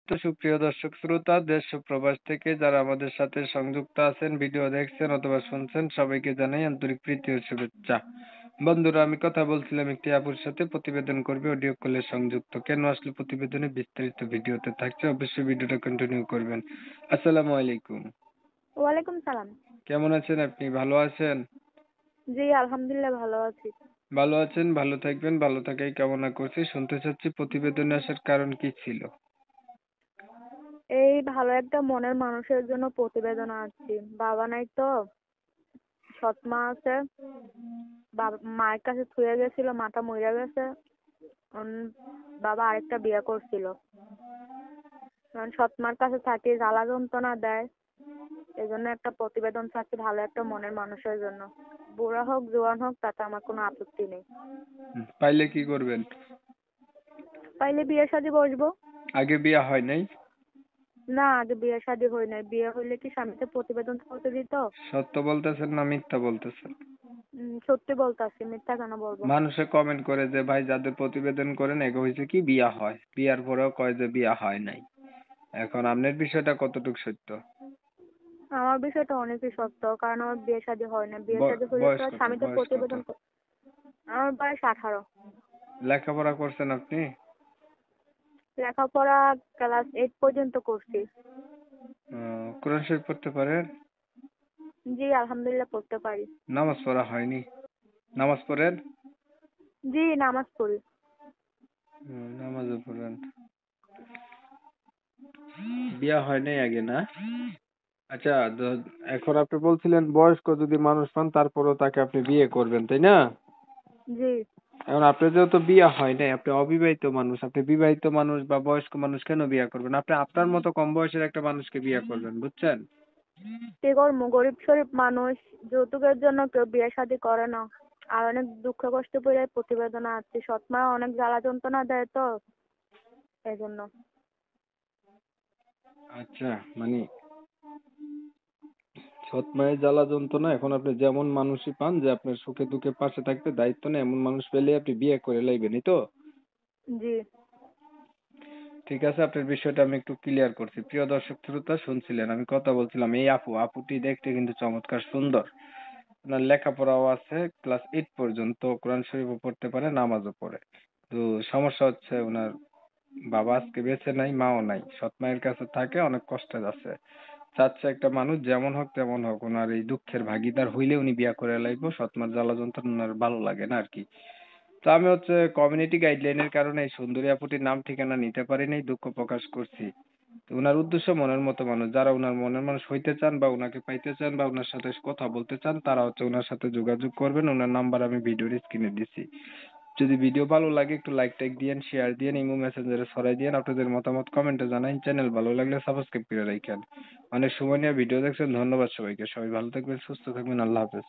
তো সুপ্রিয় দর্শক শ্রোতা, দেশ ও প্রবাস থেকে যারা আমাদের সাথে সংযুক্ত আছেন, ভিডিও দেখছেন অথবা শুনছেন, সবাইকে জানাই আন্তরিক প্রীতি ও শুভেচ্ছা। বন্ধুরা, আমি কথা বলছিলাম একটি আপুর সাথে, প্রতিবেদন করবে, অডিও কলে সংযুক্ত। কেন আসলে প্রতিবেদনে বিস্তারিত ভিডিওতে থাকছে, অবশ্যই ভিডিওটা কন্টিনিউ করবেন। আসসালামু আলাইকুম। ওয়ালাইকুম সালাম। কেমন আছেন আপনি? ভালো আছেন? জি, আলহামদুলিল্লাহ ভালো আছি। ভালো আছেন, ভালো থাকবেন, ভালো থাকাই কামনা করছি। শুনতে চাচ্ছি প্রতিবেদনে আসার কারণ কি ছিল? এই ভালো একটা মনের মানুষের জন্য প্রতিবেদন আসছি। বাবা নাই তো, সৎ মা আছে। মায়ের কাছে থুয়ে গেছিল, মাটা মরে গেছে। বাবা আরেকটা বিয়ে করছিল। সৎ মার কাছে থাকি, জ্বালা যন্ত্রণা দেয়। এই জন্য একটা প্রতিবেদন চাচ্ছি ভালো একটা মনের মানুষের জন্য। বুড়া হোক জোয়ান হোক তাতে আমার কোনো আপত্তি নেই। পাইলে কি করবেন? পাইলে বিয়ে শাদী বসবো। আগে বিয়ে হয় নাই? না, আগে বিয়ে শাদী হয় নাই। বিয়ে হইলে কি স্বামীকে প্রতিবেদন করতে দিত? সত্য বলতেছেন না মিথ্যা বলতেছেন? সত্যি বলতাছি, মিথ্যা কেন বলবো? মানুষে কমেন্ট করে যে ভাই যাদের প্রতিবেদন করেন এগো হয়েছে কি বিয়া হয়, বিয়ার পরেও কয় যে বিয়া হয় নাই। এখন আপনার বিষয়টা কতটুকু সত্য? আমার বিষয়টা অনেকই সত্য, কারণ আমার বিয়ে শাদী হয় না। বিয়ে শাদী হলে বয়স তো কত? স্বামীকে বয়স কত? প্রতিবেদন আমার বয়স 18। লেখাপড়া করছেন আপনি? লেখাপড়া ক্লাস 8 পর্যন্ত করছি। কোরআন শরীফ পড়তে পারেন? জি, আলহামদুলিল্লাহ পড়তে পারি। নামাজ পড়া হয়নি? নামাজ পড়েন? জি, নামাজ পড়ি। নামাজও পড়েন। বিয়া হয় নাই আগে না? আচ্ছা, এখন আপনি বলছিলেন বয়স্ক যদি মানুষ পান তারপরেও তাকে আপনি বিয়ে করবেন, তাই না? জি। এখন আপনার যেহেতু বিয়ে হয় নাই, আপনি অবিবাহিত মানুষ, আপনি বিবাহিত মানুষ বা বয়স্ক মানুষ কেন বিয়ে করবেন? আপনি আপনার মতো কম বয়সের একটা মানুষকে বিয়ে করবেন, বুঝছেন? কি করবো, গরিব শরীফ মানুষ, যৌতুকের জন্য কেউ বিয়ে শাদী করে না। আর অনেক দুঃখ কষ্ট পেয়ে প্রতিবেদন আছে। সৎ মা অনেক জ্বালা যন্ত্রণা দেয় তো, এই জন্য। আচ্ছা, মানে সৎ মায়ের জ্বালা যন্ত্রণা, এখন আপনি যেমন মানুষই পান যে আপনার সুখে দুঃখে পাশে থাকতে দায়িত্ব নেই, এমন মানুষ পেলে আপনি বিয়ে করে লাইবেনই তো? জি। ঠিক আছে, আপনার বিষয়টা আমি একটু ক্লিয়ার করছি। প্রিয় দর্শক শ্রোতা, শুনছিলেন আমি কথা বলছিলাম, এই আপুটি দেখতে কিন্তু চমৎকার সুন্দর। ওনার লেখাপড়াও আছে, ক্লাস 8 পর্যন্ত কোরআন শরীফও পড়তে পারে, নামাজও পড়ে। তো সমস্যা হচ্ছে ওনার বাবা আজকে বেঁচে নাই, মাও নাই, সৎ মায়ের কাছে থাকে, অনেক কষ্টে আছে। চাচ্ছে একটা মানুষ যেমন হোক তেমন হোক ওনার এই দুঃখের ভাগিদার হইলে উনি বিয়া করে লাইবো, সৎ মার জ্বালা যন্ত্রণা ওনার ভালো লাগে না আর কি। তো আমি হচ্ছে কমিউনিটি গাইডলাইনের কারণে এই সুন্দরী আপুটির নাম ঠিকানা নিতে পারি নাই, দুঃখ প্রকাশ করছি। তো উনার উদ্দেশ্য মনের মতো মানুষ, যারা উনার মনের মানুষ হইতে চান বা উনাকে পাইতে চান বা উনার সাথে কথা বলতে চান, তারা হচ্ছে উনার সাথে যোগাযোগ করবেন। উনার নাম্বার আমি ভিডিওর স্ক্রিনে দিছি। যদি ভিডিও ভালো লাগে একটু লাইক টাইক দিয়েন, শেয়ার দিয়েন, ইমো মেসেঞ্জারে ছড়াই দিয়েন, আপনাদের মতামত কমেন্টে জানান। চ্যানেল ভালো লাগলে সাবস্ক্রাইব করে রাখেন। অনেক সময় নিয়ে ভিডিও দেখছেন, ধন্যবাদ সবাইকে। সবাই ভালো থাকবেন, সুস্থ থাকবেন, আল্লাহ হাফেজ।